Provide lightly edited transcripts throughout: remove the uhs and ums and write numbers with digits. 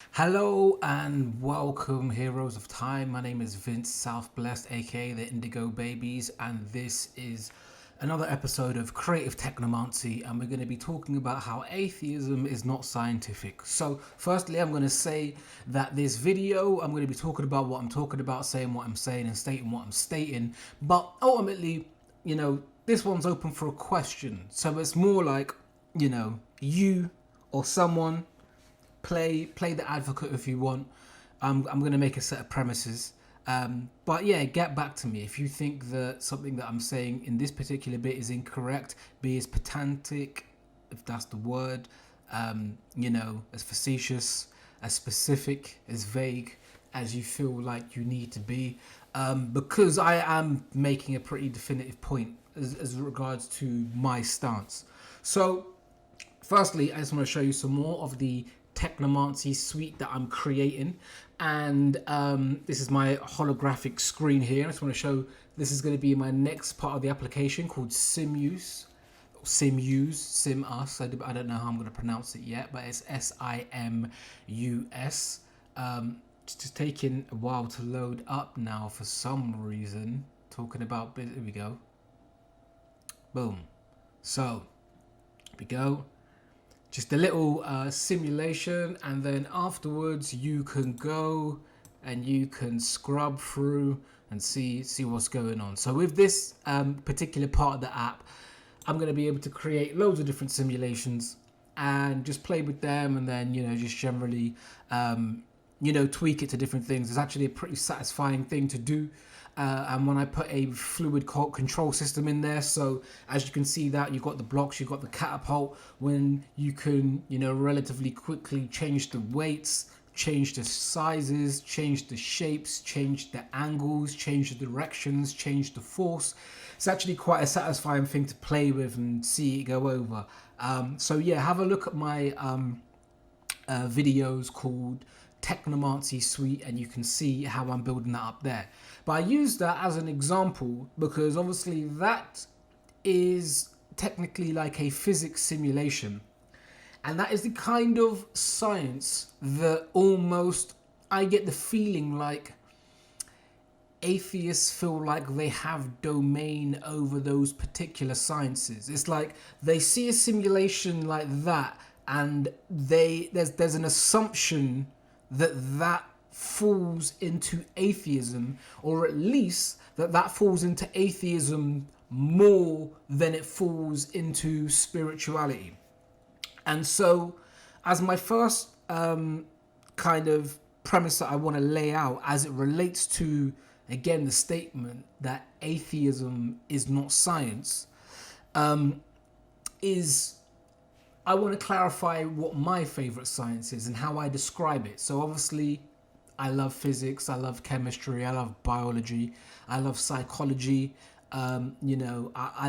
Hello and welcome, heroes of time. My name is Vince Southblessed, aka the Indigo Babies, and this is another episode of Creative Technomancy. And we're going to be talking about how atheism is not scientific. So, firstly, I'm going to say that this video, I'm going to be talking about what I'm talking about, saying what I'm saying, and stating what I'm stating. But ultimately, this one's open for a question. So, it's more like, you or someone play the advocate if you want. I'm going to make a set of premises. But yeah, get back to me if you think that something that I'm saying in this particular bit is incorrect, be as pedantic, if that's the word, as facetious, as specific, as vague as you feel like you need to be. Because I am making a pretty definitive point as regards to my stance. So, firstly, I just want to show you some more of the Technomancy suite that I'm creating, and this is my holographic screen here. I just want to show this is going to be my next part of the application called SimUse, SimUs. I don't know how I'm going to pronounce it yet, but it's SIMUS. It's just taking a while to load up now for some reason. Talking about, here we go. Boom. So, here we go. Just a little simulation, and then afterwards you can go and you can scrub through and see what's going on. So with this particular part of the app, I'm going to be able to create loads of different simulations and just play with them, and then just generally tweak it to different things. It's actually a pretty satisfying thing to do. And when I put a fluid control system in there, so as you can see that you've got the blocks, you've got the catapult, when you can relatively quickly change the weights, change the sizes, change the shapes, change the angles, change the directions, change the force. It's actually quite a satisfying thing to play with and see it go over. So yeah, have a look at my videos called Technomancy suite, and you can see how I'm building that up there. But I use that as an example because obviously that is technically like a physics simulation, and that is the kind of science that almost I get the feeling like atheists feel like they have domain over those particular sciences. It's like they see a simulation like that, and there's an assumption that falls into atheism, or at least that falls into atheism more than it falls into spirituality. And so, as my first kind of premise that I want to lay out as it relates to, again, the statement that atheism is not science, is I want to clarify what my favorite science is and how I describe it. So obviously, I love physics, I love chemistry, I love biology, I love psychology. I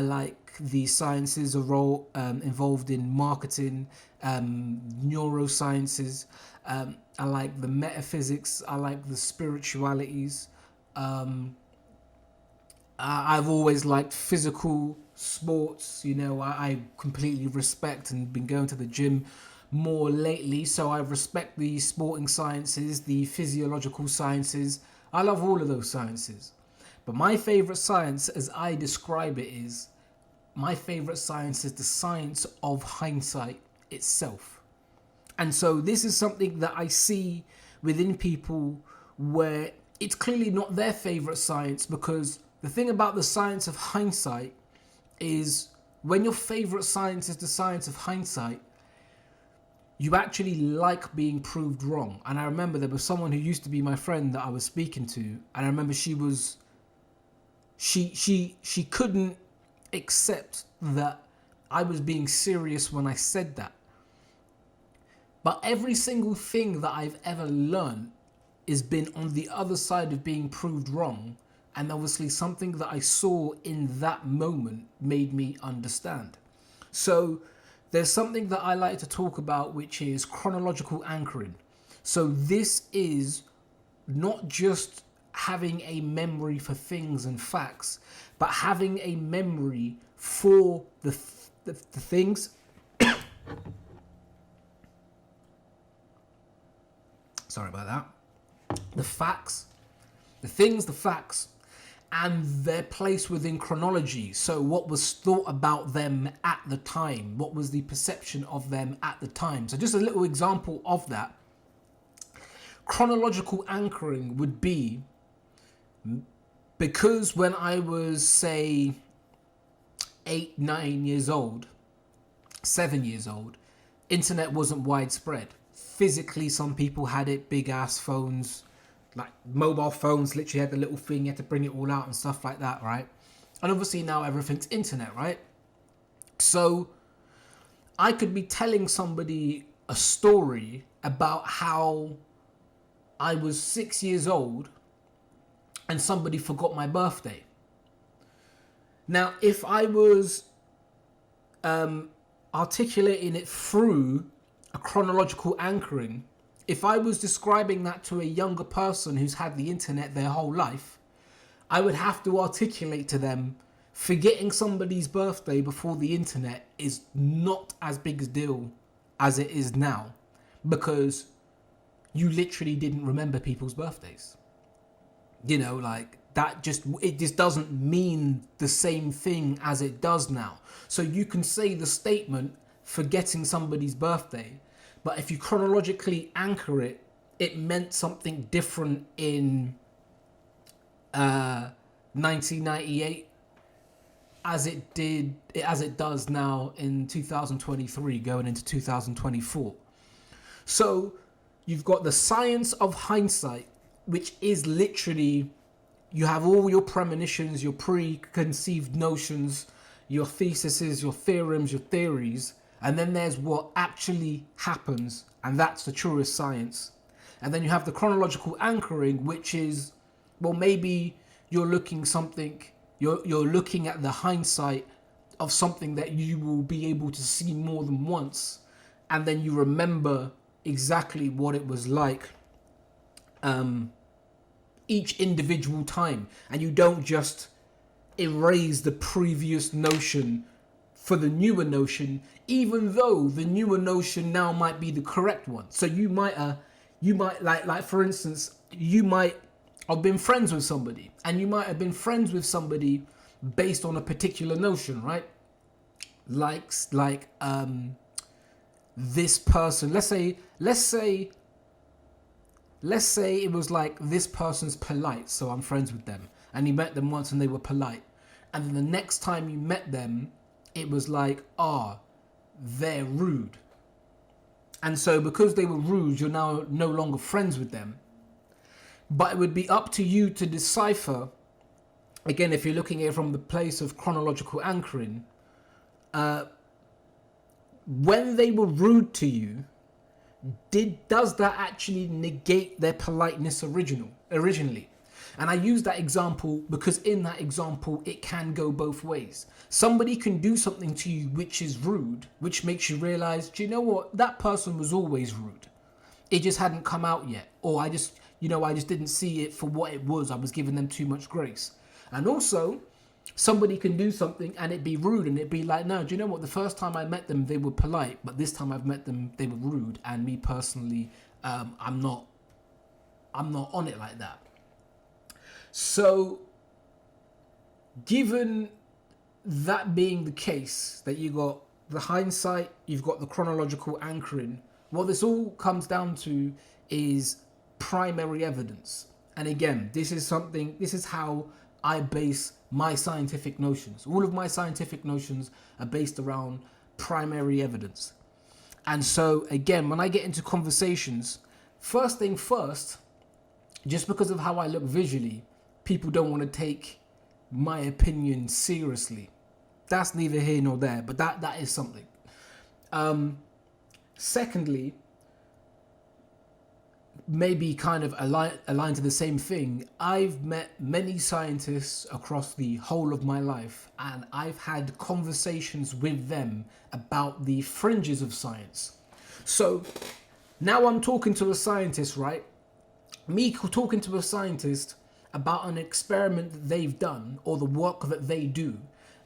like the sciences involved in marketing, neurosciences. I like the metaphysics. I like the spiritualities. I've always liked physical sports. I completely respect and been going to the gym more lately, so I respect the sporting sciences, the physiological sciences. I love all of those sciences. But my favorite science, as I describe it, is the science of hindsight itself. And so this is something that I see within people where it's clearly not their favorite science, because the thing about the science of hindsight is when your favorite science is the science of hindsight, you actually like being proved wrong. And I remember there was someone who used to be my friend that I was speaking to, and I remember she couldn't accept that I was being serious when I said that. But every single thing that I've ever learned has been on the other side of being proved wrong, and obviously something that I saw in that moment made me understand. So there's something that I like to talk about, which is chronological anchoring. So this is not just having a memory for things and facts, but having a memory for the things Sorry about that. The facts, the things, the facts, and their place within chronology. So what was thought about them at the time? What was the perception of them at the time? So just a little example of that. Chronological anchoring would be, because when I was, say, 8, 9 years old, 7 years old, internet wasn't widespread. Physically, some people had it, big ass phones, like mobile phones, literally had the little thing, you had to bring it all out and stuff like that, right? And obviously now everything's internet, right? So I could be telling somebody a story about how I was 6 years old and somebody forgot my birthday. Now, if I was articulating it through a chronological anchoring, if I was describing that to a younger person who's had the internet their whole life, I would have to articulate to them, forgetting somebody's birthday before the internet is not as big a deal as it is now, because you literally didn't remember people's birthdays. You know, like that it just doesn't mean the same thing as it does now. So you can say the statement, forgetting somebody's birthday, but if you chronologically anchor it, it meant something different in 1998 as it does now in 2023 going into 2024. So you've got the science of hindsight, which is literally, you have all your premonitions, your preconceived notions, your theses, your theorems, your theories, and then there's what actually happens, and that's the truest science. And then you have the chronological anchoring, which is, well, maybe you're looking at the hindsight of something that you will be able to see more than once, and then you remember exactly what it was like each individual time, and you don't just erase the previous notion for the newer notion, even though the newer notion now might be the correct one. So you might like for instance, you might have been friends with somebody, and you might have been friends with somebody based on a particular notion, right? Like this person, let's say it was like, this person's polite, so I'm friends with them, and you met them once and they were polite, and then the next time you met them, it was like, they're rude. And so because they were rude, you're now no longer friends with them. But it would be up to you to decipher, again, if you're looking at it from the place of chronological anchoring, when they were rude to you, does that actually negate their politeness originally? And I use that example because in that example, it can go both ways. Somebody can do something to you which is rude, which makes you realize, do you know what? That person was always rude. It just hadn't come out yet. Or I just didn't see it for what it was. I was giving them too much grace. And also, somebody can do something and it be rude, and it be like, no, do you know what? The first time I met them, they were polite, but this time I've met them, they were rude. And me personally, I'm not on it like that. So, given that being the case, that you got the hindsight, you've got the chronological anchoring, what this all comes down to is primary evidence. And again, this is how I base my scientific notions. All of my scientific notions are based around primary evidence. And so, again, when I get into conversations, first thing first, just because of how I look visually, people don't want to take my opinion seriously. That's neither here nor there, but that is something. Secondly, maybe kind of aligned to the same thing, I've met many scientists across the whole of my life, and I've had conversations with them about the fringes of science. So now I'm talking to a scientist, right? Me talking to a scientist about an experiment that they've done or the work that they do,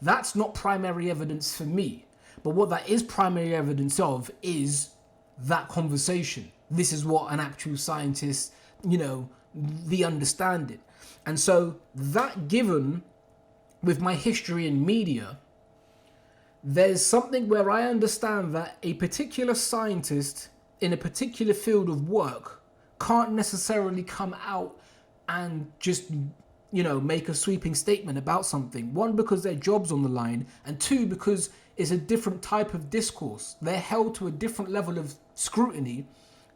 that's not primary evidence for me. But what that is primary evidence of is that conversation. this is what an actual scientist, the understanding. And so that given with my history in media, there's something where I understand that a particular scientist in a particular field of work can't necessarily come out and just, make a sweeping statement about something. One, because their job's on the line, and two, because it's a different type of discourse. They're held to a different level of scrutiny.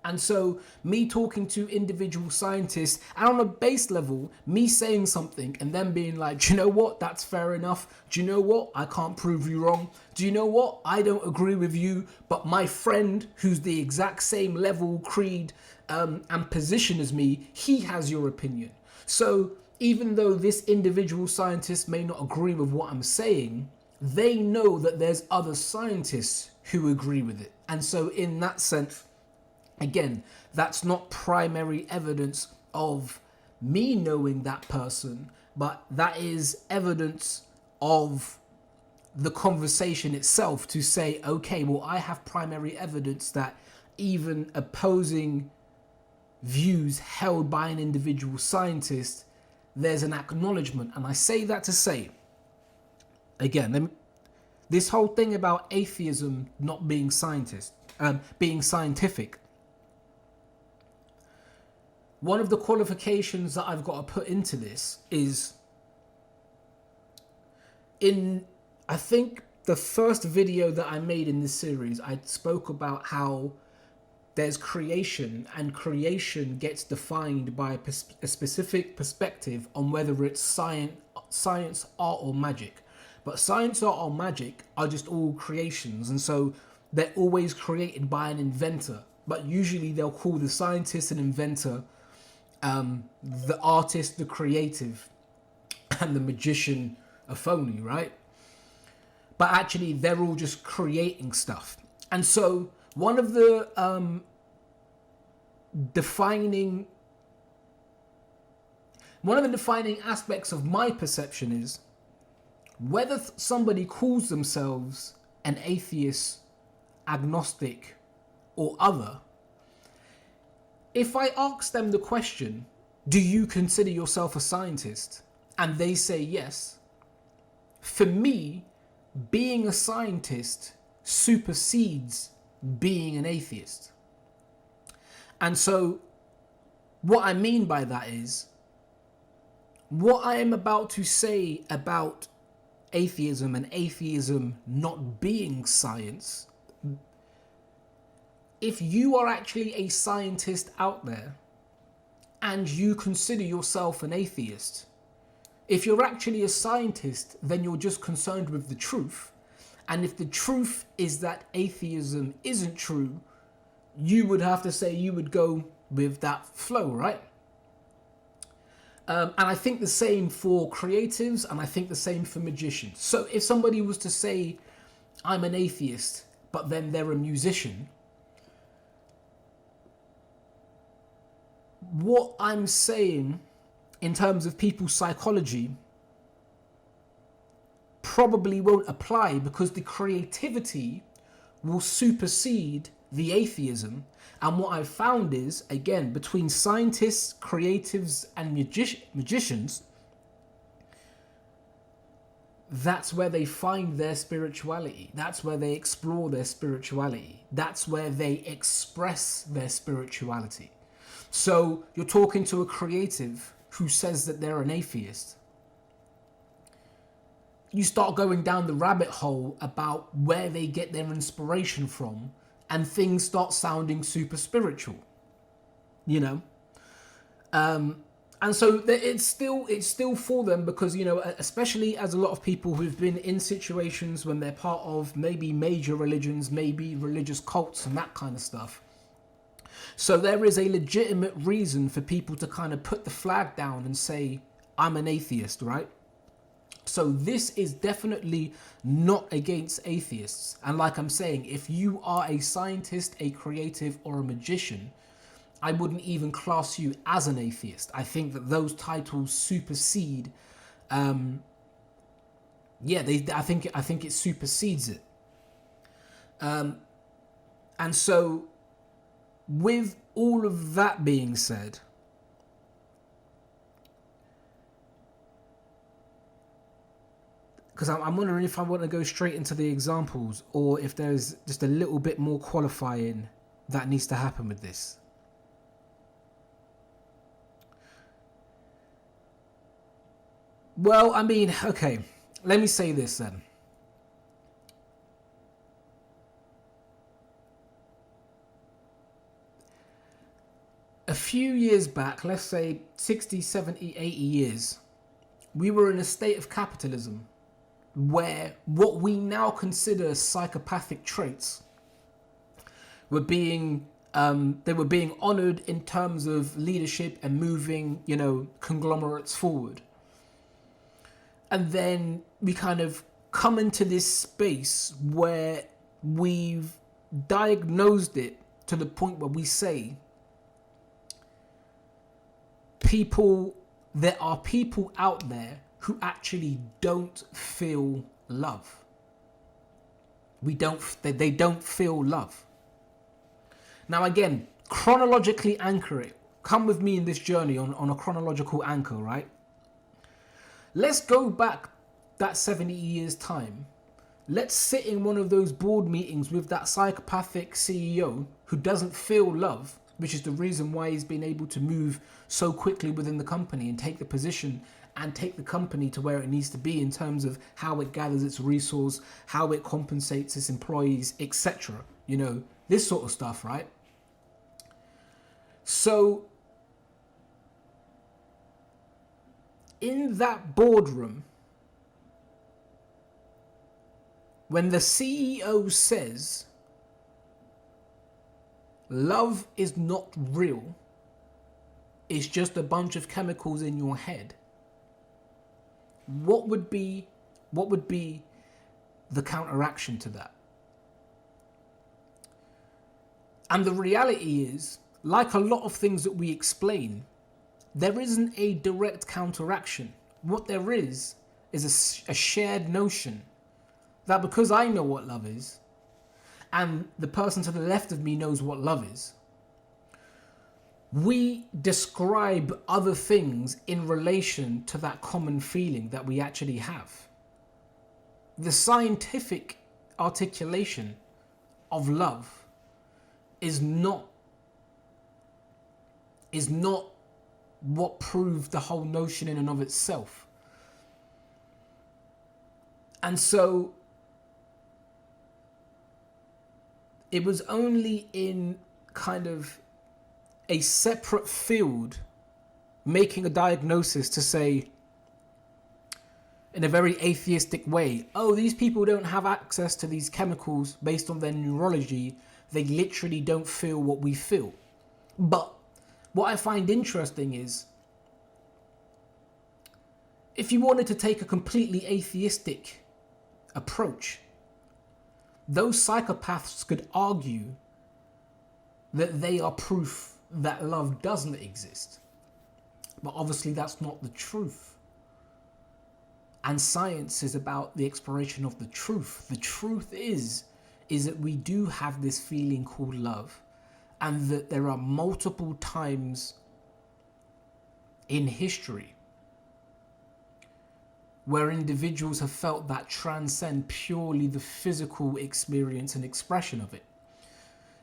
And so me talking to individual scientists, and on a base level, me saying something and them being like, do you know what? That's fair enough. Do you know what? I can't prove you wrong. Do you know what? I don't agree with you, but my friend who's the exact same level, creed, and position as me, he has your opinion. So even though this individual scientist may not agree with what I'm saying, they know that there's other scientists who agree with it. And so in that sense, again, that's not primary evidence of me knowing that person, but that is evidence of the conversation itself to say, okay, well, I have primary evidence that even opposing views held by an individual scientist, there's an acknowledgement. And I say that to say, again, this whole thing about atheism not being being scientific, one of the qualifications that I've got to put into this is I think the first video that I made in this series, I spoke about how there's creation, and creation gets defined by a specific perspective on whether it's science, art, or magic. But science, art, or magic are just all creations, and so they're always created by an inventor. But usually they'll call the scientist an inventor, the artist the creative, and the magician a phony, right? But actually they're all just creating stuff. And so one of the defining aspects of my perception is whether somebody calls themselves an atheist, agnostic, or other. If I ask them the question, do you consider yourself a scientist? And they say yes. For me, being a scientist supersedes being an atheist. And so what I mean by that is, what I am about to say about atheism and atheism not being science, if you are actually a scientist out there and you consider yourself an atheist, if you're actually a scientist, then you're just concerned with the truth. And if the truth is that atheism isn't true, you would have to say you would go with that flow, right? And I think the same for creatives, and I think the same for magicians. So if somebody was to say, I'm an atheist, but then they're a musician, what I'm saying in terms of people's psychology probably won't apply, because the creativity will supersede the atheism. And what I've found is, again, between scientists, creatives, and magicians, that's where they find their spirituality. That's where they explore their spirituality. That's where they express their spirituality. So you're talking to a creative who says that they're an atheist. You start going down the rabbit hole about where they get their inspiration from, and things start sounding super spiritual, and so it's still for them, because, especially as a lot of people who've been in situations when they're part of maybe major religions, maybe religious cults and that kind of stuff. So there is a legitimate reason for people to kind of put the flag down and say, I'm an atheist, right? So this is definitely not against atheists. And like I'm saying, if you are a scientist, a creative, or a magician, I wouldn't even class you as an atheist. I think that those titles supersede. I think it supersedes it. And so with all of that being said, because I'm wondering if I want to go straight into the examples or if there's just a little bit more qualifying that needs to happen with this. Well, I mean, okay, let me say this then. A few years back, let's say 60, 70, 80 years, we were in a state of capitalism where what we now consider psychopathic traits were being they were being honored in terms of leadership and moving, conglomerates forward. And then we kind of come into this space where we've diagnosed it to the point where we say there are people out there who actually don't feel love. They don't feel love. Now again, chronologically anchor it. Come with me in this journey on a chronological anchor, right? Let's go back that 70 years time. Let's sit in one of those board meetings with that psychopathic CEO who doesn't feel love, which is the reason why he's been able to move so quickly within the company and take the position and take the company to where it needs to be in terms of how it gathers its resource, how it compensates its employees, etc. This sort of stuff, right? So, in that boardroom, when the CEO says, love is not real, it's just a bunch of chemicals in your head, what would be the counteraction to that? And the reality is, like a lot of things that we explain, there isn't a direct counteraction. What there is a shared notion that because I know what love is, and the person to the left of me knows what love is, we describe other things in relation to that common feeling that we actually have. The scientific articulation of love is not what proved the whole notion in and of itself. And so it was only in kind of a separate field making a diagnosis to say, in a very atheistic way, oh, these people don't have access to these chemicals based on their neurology. They literally don't feel what we feel. But what I find interesting is, if you wanted to take a completely atheistic approach, those psychopaths could argue that they are proof that love doesn't exist. But obviously that's not the truth. And science is about the exploration of the truth. The truth is that we do have this feeling called love, and that there are multiple times in history where individuals have felt that transcend purely the physical experience and expression of it.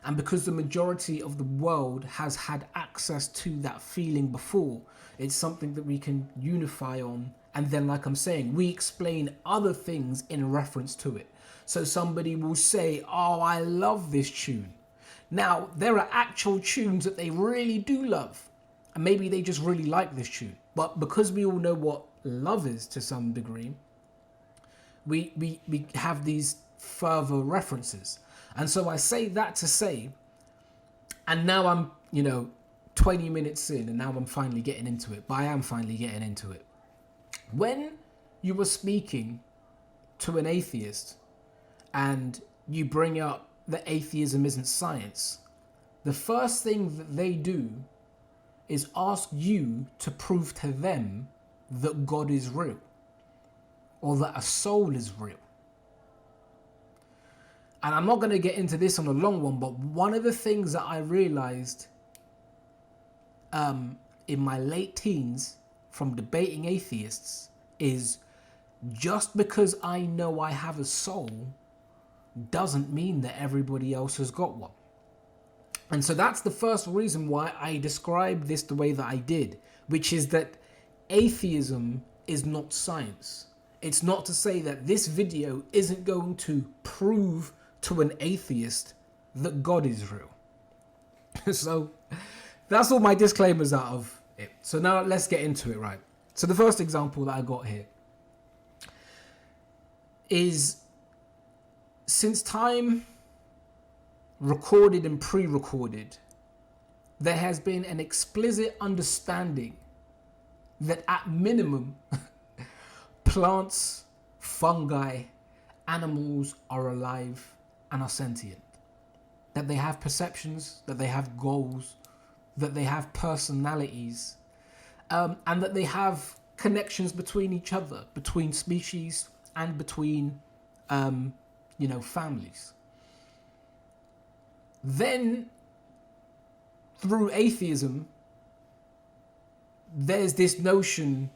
And because the majority of the world has had access to that feeling before, it's something that we can unify on. And then, like I'm saying, we explain other things in reference to it. So somebody will say, oh, I love this tune. Now, there are actual tunes that they really do love. And maybe they just really like this tune. But because we all know what love is to some degree, we have these further references. And so I say that to say, and now I'm, 20 minutes in, and now I'm finally getting into it. But I am finally getting into it. When you were speaking to an atheist and you bring up that atheism isn't science, the first thing that they do is ask you to prove to them that God is real or that a soul is real. And I'm not going to get into this on a long one, but one of the things that I realized in my late teens from debating atheists is just because I know I have a soul doesn't mean that everybody else has got one. And so that's the first reason why I described this the way that I did, which is that atheism is not science. It's not to say that this video isn't going to prove to an atheist that God is real. So that's all my disclaimers out of it. So now let's get into it, right? So the first example that I got here is, since time recorded and pre-recorded, there has been an explicit understanding that at minimum plants, fungi, animals are alive and are sentient. That they have perceptions, that they have goals, that they have personalities, and that they have connections between each other, between species and between, families. Then, through atheism, there's this notion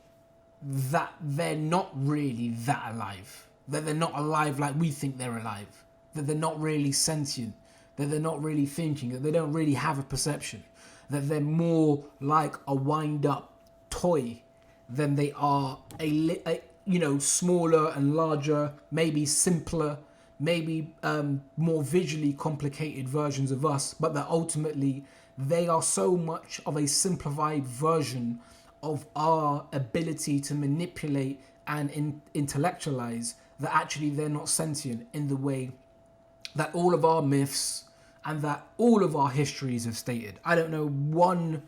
that they're not really that alive, that they're not alive like we think they're alive, that they're not really sentient, that they're not really thinking, that they don't really have a perception, that they're more like a wind-up toy than they are a smaller and larger, maybe simpler, maybe more visually complicated versions of us, but that ultimately they are so much of a simplified version of our ability to manipulate and intellectualize, that actually they're not sentient in the way that all of our myths and that all of our histories have stated. I don't know one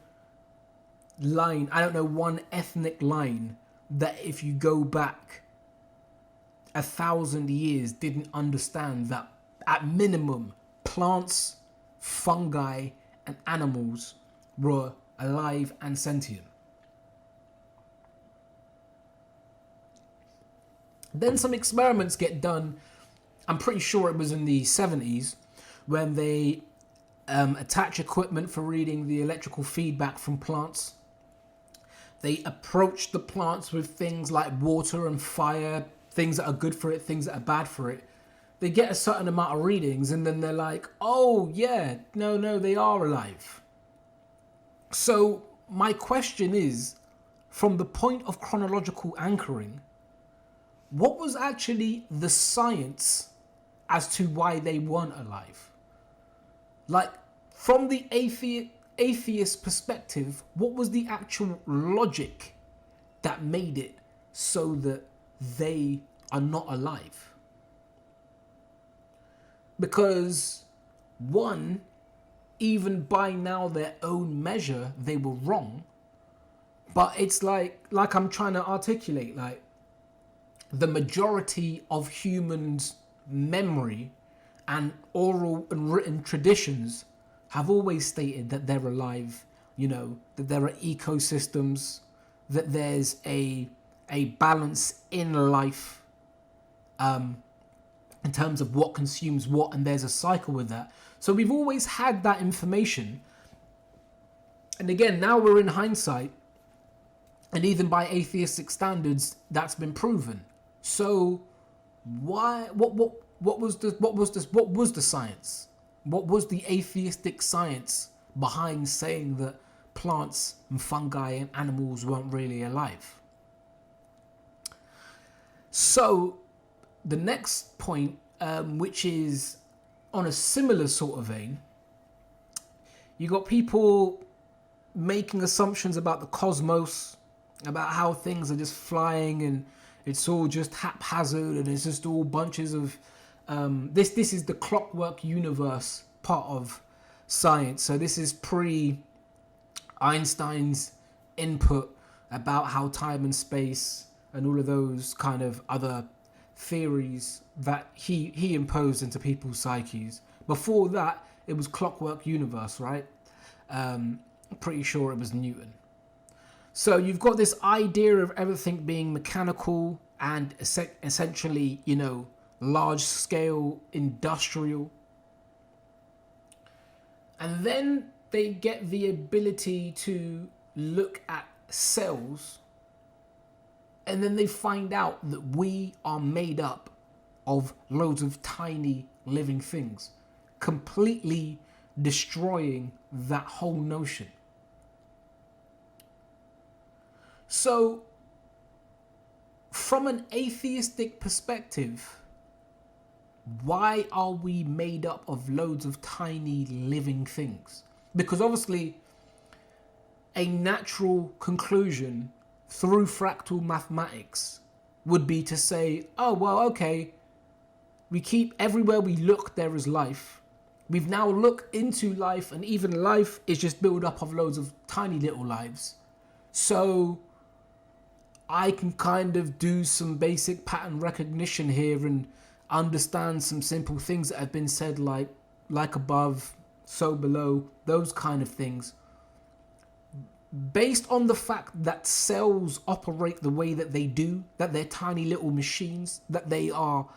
ethnic line that if you go back 1,000 years didn't understand that at minimum plants, fungi and animals were alive and sentient. Then some experiments get done, I'm pretty sure it was in the 70s, when they attach equipment for reading the electrical feedback from plants. They approach the plants with things like water and fire, things that are good for it, things that are bad for it. They get a certain amount of readings and then they're like, oh yeah, no, they are alive. So my question is, from the point of chronological anchoring, what was actually the science as to why they weren't alive? Like, from the atheist perspective, what was the actual logic that made it so that they are not alive? Because, one, even by now their own measure, they were wrong. But it's like I'm trying to articulate, like, the majority of humans' memory and oral and written traditions have always stated that they're alive, that there are ecosystems, that there's a balance in life in terms of what consumes what, and there's a cycle with that. So we've always had that information. And again, now we're in hindsight, and even by atheistic standards, that's been proven. So why? What was the science? What was the atheistic science behind saying that plants and fungi and animals weren't really alive? So the next point, which is on a similar sort of vein, you got people making assumptions about the cosmos, about how things are just flying and it's all just haphazard and it's just all bunches of this is the clockwork universe part of science. So this is pre-Einstein's input about how time and space and all of those kind of other theories that he imposed into people's psyches. Before that, it was clockwork universe, right? Pretty sure it was Newton. So you've got this idea of everything being mechanical and essentially, large-scale industrial. And then they get the ability to look at cells, and then they find out that we are made up of loads of tiny living things, completely destroying that whole notion. So, from an atheistic perspective, why are we made up of loads of tiny living things? Because obviously, a natural conclusion through fractal mathematics would be to say, oh, well, okay, we keep everywhere we look, there is life. We've now looked into life, and even life is just built up of loads of tiny little lives. So I can kind of do some basic pattern recognition here and understand some simple things that have been said, like above, so below, those kind of things. Based on the fact that cells operate the way that they do, that they're tiny little machines, that they are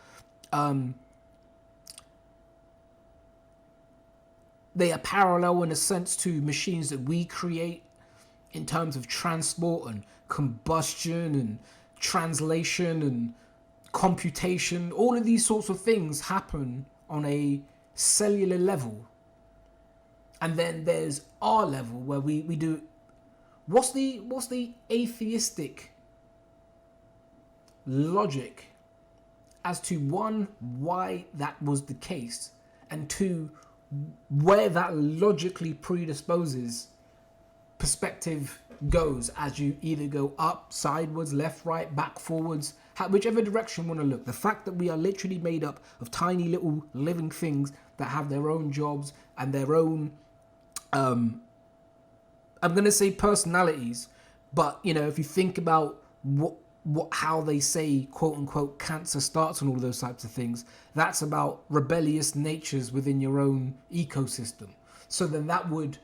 parallel in a sense to machines that we create in terms of transport and combustion and translation and computation. All of these sorts of things happen on a cellular level. And then there's our level where we do. What's the atheistic logic as to, one, why that was the case, and two, where that logically predisposes perspective goes as you either go up, sideways, left, right, back, forwards, whichever direction you want to look. The fact that we are literally made up of tiny little living things that have their own jobs and their own I'm going to say personalities, but, you know, if you think about how they say, quote unquote, cancer starts and all of those types of things, that's about rebellious natures within your own ecosystem. So then that would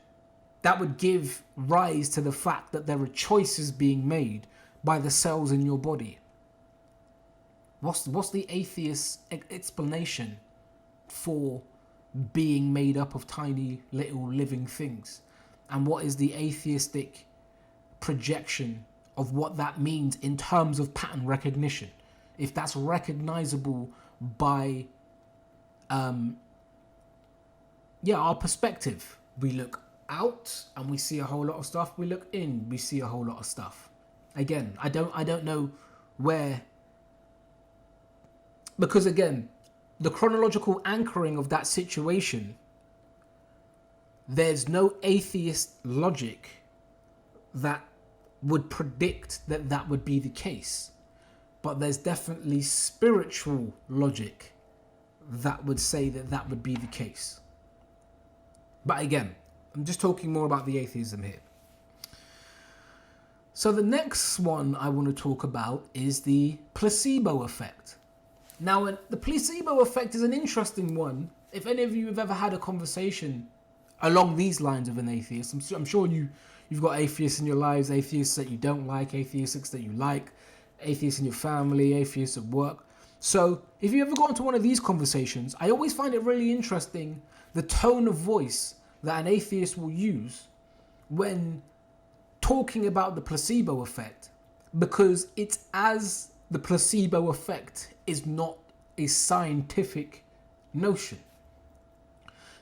give rise to the fact that there are choices being made by the cells in your body. What's the atheist explanation for being made up of tiny little living things? And what is the atheistic projection of what that means in terms of pattern recognition? If that's recognizable by our perspective. We look out and we see a whole lot of stuff. We look in, we see a whole lot of stuff. Again, I don't know where, because again, the chronological anchoring of that situation, there's no atheist logic that would predict that that would be the case. But there's definitely spiritual logic that would say that that would be the case. But again, I'm just talking more about the atheism here. So the next one I want to talk about is the placebo effect. Now, the placebo effect is an interesting one. If any of you have ever had a conversation along these lines of an atheist, I'm sure you've got atheists in your lives, atheists that you don't like, atheists that you like, atheists in your family, atheists at work. So if you ever got into one of these conversations, I always find it really interesting the tone of voice that an atheist will use when talking about the placebo effect, because it's as the placebo effect is not a scientific notion.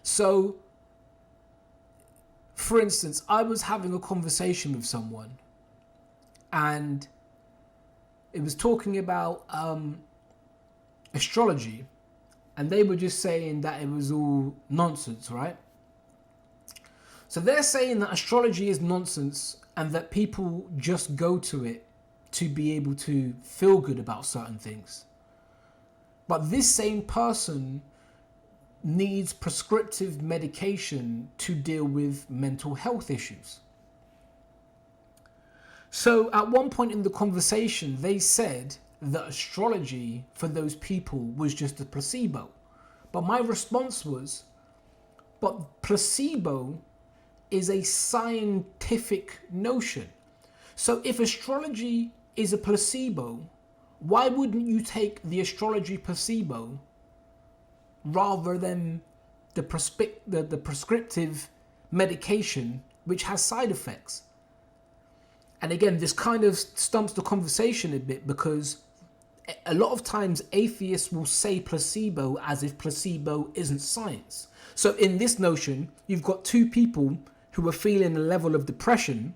So, for instance, I was having a conversation with someone and it was talking about astrology, and they were just saying that it was all nonsense, right? So they're saying that astrology is nonsense and that people just go to it to be able to feel good about certain things. But this same person needs prescriptive medication to deal with mental health issues. So at one point in the conversation, they said that astrology for those people was just a placebo. But my response was, but placebo is a scientific notion. So if astrology is a placebo, why wouldn't you take the astrology placebo rather than the prescriptive medication which has side effects? And again, this kind of stumps the conversation a bit, because a lot of times atheists will say placebo as if placebo isn't science. So in this notion, you've got two people who are feeling a level of depression.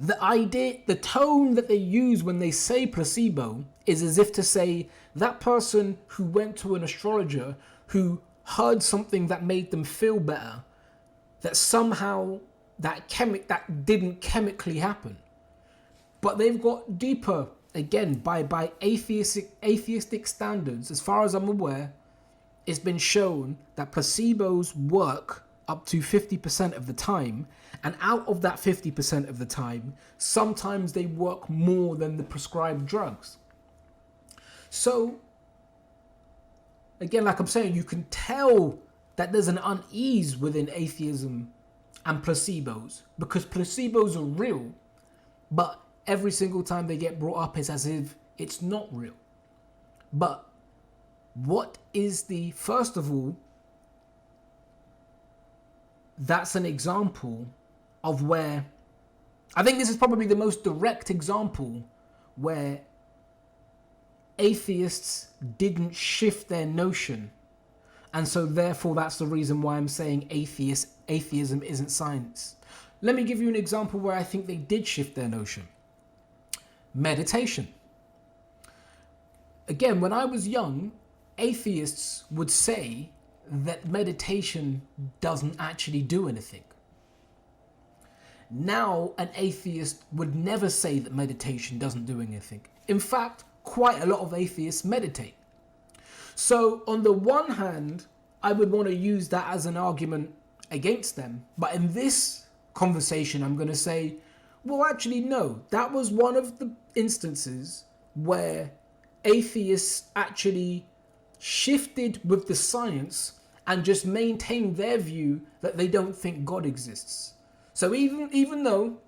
The tone that they use when they say placebo is as if to say that person who went to an astrologer, who heard something that made them feel better, that somehow that didn't chemically happen. But they've got deeper, again, by atheistic standards. As far as I'm aware, it's been shown that placebos work up to 50% of the time, and out of that 50% of the time, sometimes they work more than the prescribed drugs. So again, like I'm saying, you can tell that there's an unease within atheism and placebos, because placebos are real, but every single time they get brought up, it's as if it's not real. But what is first of all, that's an example of where, I think this is probably the most direct example where atheists didn't shift their notion. And so therefore, that's the reason why I'm saying atheism isn't science. Let me give you an example where I think they did shift their notion. Meditation. Again, when I was young, atheists would say that meditation doesn't actually do anything. Now, an atheist would never say that meditation doesn't do anything. In fact, quite a lot of atheists meditate. So on the one hand, I would want to use that as an argument against them. But in this conversation, I'm going to say, well, actually, no. That was one of the instances where atheists actually shifted with the science and just maintained their view that they don't think God exists. So even though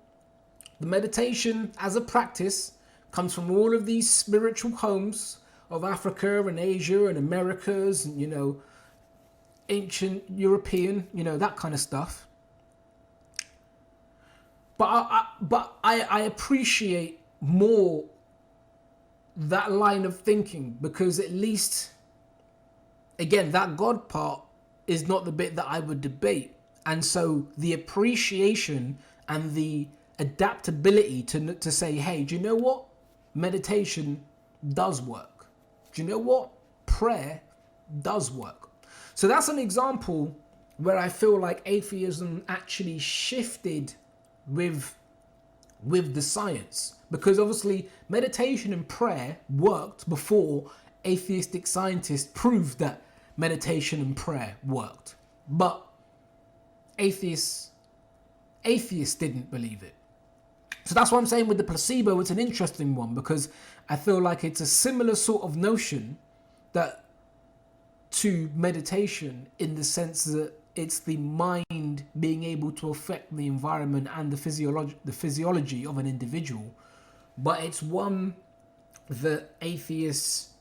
the meditation as a practice comes from all of these spiritual homes of Africa and Asia and Americas and, ancient European, that kind of stuff. But I appreciate more that line of thinking, because at least, again, that God part is not the bit that I would debate. And so the appreciation and the adaptability to say, hey, do you know what? Meditation does work. Do you know what? Prayer does work. So that's an example where I feel like atheism actually shifted with the science, because obviously meditation and prayer worked before atheistic scientists proved that meditation and prayer worked. But atheists didn't believe it. So that's what I'm saying with the placebo. It's an interesting one, because I feel like it's a similar sort of notion to meditation, in the sense that it's the mind being able to affect the environment and the physiology of an individual. But it's one that atheists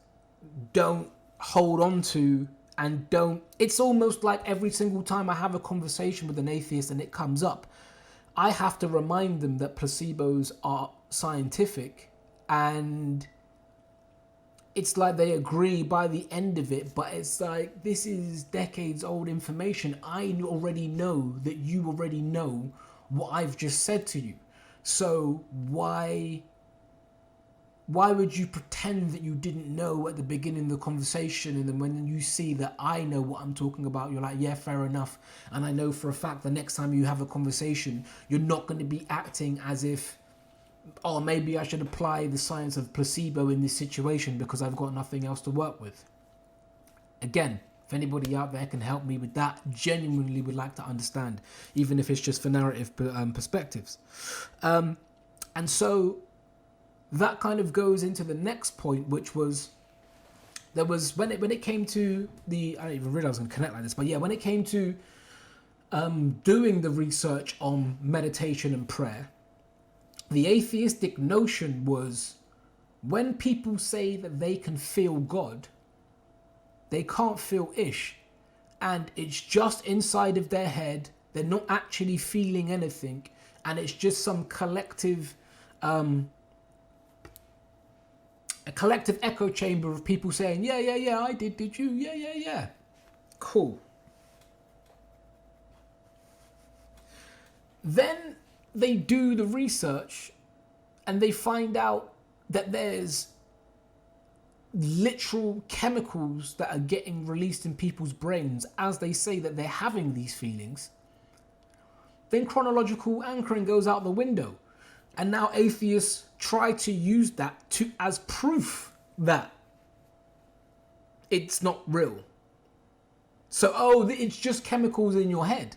don't hold on to and don't. It's almost like every single time I have a conversation with an atheist and it comes up, I have to remind them that placebos are scientific, and it's like they agree by the end of it, but it's like, this is decades old information. I already know that you already know what I've just said to you. So why would you pretend that you didn't know at the beginning of the conversation, and then when you see that I know what I'm talking about, you're like, yeah, fair enough. And I know for a fact the next time you have a conversation, you're not going to be acting as if, oh, maybe I should apply the science of placebo in this situation because I've got nothing else to work with. Again, if anybody out there can help me with that, genuinely would like to understand, even if it's just for narrative perspectives. And so that kind of goes into the next point, which was, there was, when it came to I don't even realize I was going to connect like this, but yeah, when it came to doing the research on meditation and prayer, the atheistic notion was, When people say that they can feel God, they can't feel ish. And it's just inside of their head. They're not actually feeling anything. And it's just some collective, a collective echo chamber of people saying, yeah, I did you? Yeah. Cool. Then they do the research and they find out that there's literal chemicals that are getting released in people's brains as they say that they're having these feelings. Then chronological anchoring goes out the window. And now atheists try to use that as proof that it's not real. So, it's just chemicals in your head.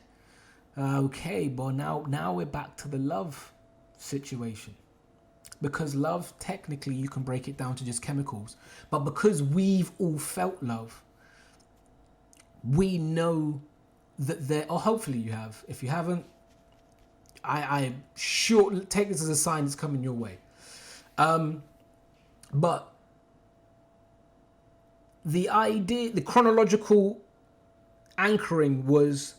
Okay, but now we're back to the love situation. Because love, technically, you can break it down to just chemicals. But because we've all felt love, we know that or hopefully you have. If you haven't, I sure take this as a sign it's coming your way. But the idea, the chronological anchoring was,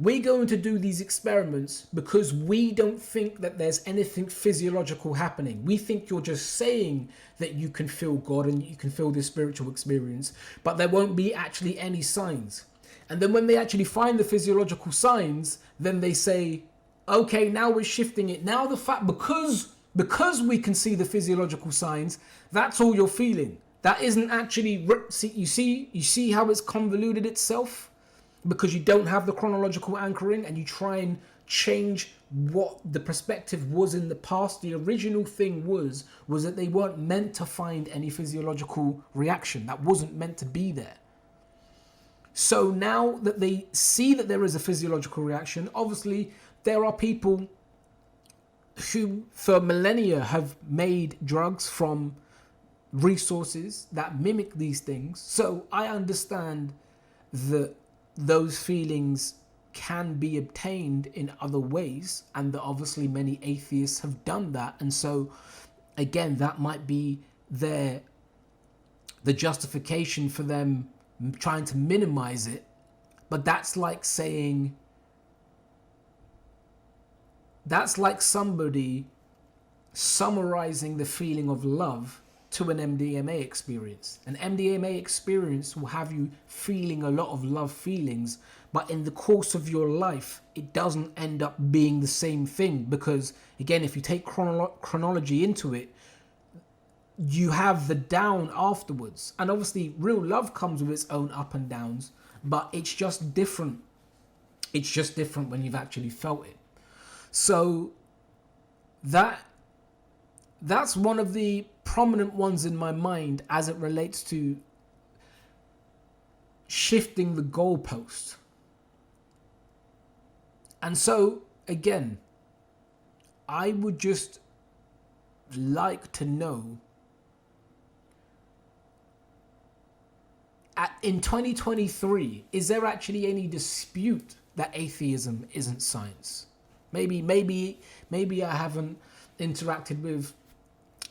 we're going to do these experiments because we don't think that there's anything physiological happening. We think you're just saying that you can feel God and you can feel this spiritual experience, but there won't be actually any signs. And then when they actually find the physiological signs, then they say, okay, now we're shifting it. Now the fact, because we can see the physiological signs, that's all you're feeling. That isn't actually, you see how it's convoluted itself? Because you don't have the chronological anchoring and you try and change what the perspective was in the past. The original thing was that they weren't meant to find any physiological reaction. That wasn't meant to be there. So now that they see that there is a physiological reaction, obviously there are people who for millennia have made drugs from resources that mimic these things. So I understand that those feelings can be obtained in other ways, and that obviously many atheists have done that. And so again, that might be the justification for them trying to minimize it. But that's like saying, that's like somebody summarizing the feeling of love to an MDMA experience. An MDMA experience will have you feeling a lot of love feelings, but in the course of your life, it doesn't end up being the same thing, because again, if you take chronology into it, you have the down afterwards. And obviously real love comes with its own up and downs, but it's just different. It's just different when you've actually felt it. So that's one of the prominent ones in my mind as it relates to shifting the goalpost. And so, again, I would just like to know, in 2023, is there actually any dispute that atheism isn't science? Maybe I haven't interacted with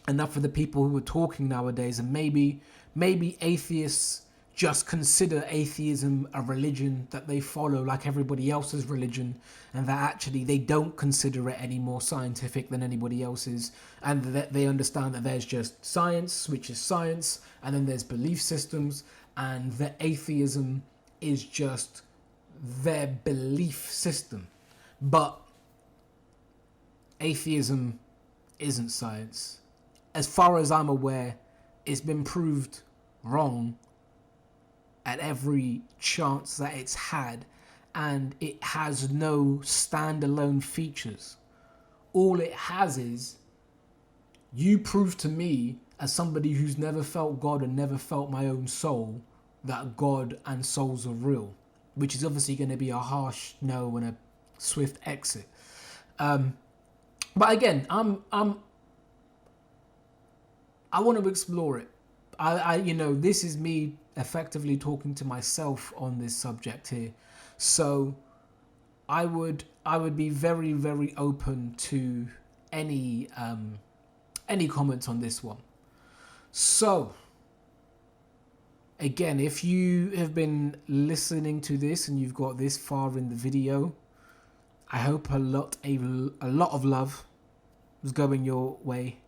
enough of the people who are talking nowadays, and maybe atheists just consider atheism a religion that they follow like everybody else's religion, and that actually they don't consider it any more scientific than anybody else's, and that they understand that there's just science, which is science, and then there's belief systems, and that atheism is just their belief system. But atheism isn't science. As far as I'm aware, it's been proved wrong at every chance that it's had, and it has no standalone features. All it has is, you prove to me, as somebody who's never felt God and never felt my own soul, that God and souls are real, which is obviously going to be a harsh no and a swift exit. But again, I want to explore it. This is me effectively talking to myself on this subject here. So I would be very, very open to any any comments on this one. So, again, if you have been listening to this and you've got this far in the video, I hope a lot of love was going your way,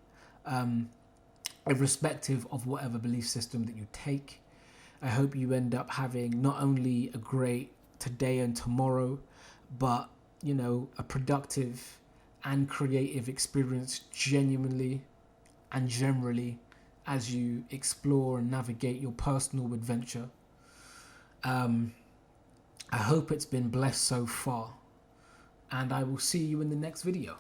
irrespective of whatever belief system that you take. I hope you end up having not only a great today and tomorrow, but, you know, a productive and creative experience genuinely and generally as you explore and navigate your personal adventure. I hope it's been blessed so far, and I will see you in the next video.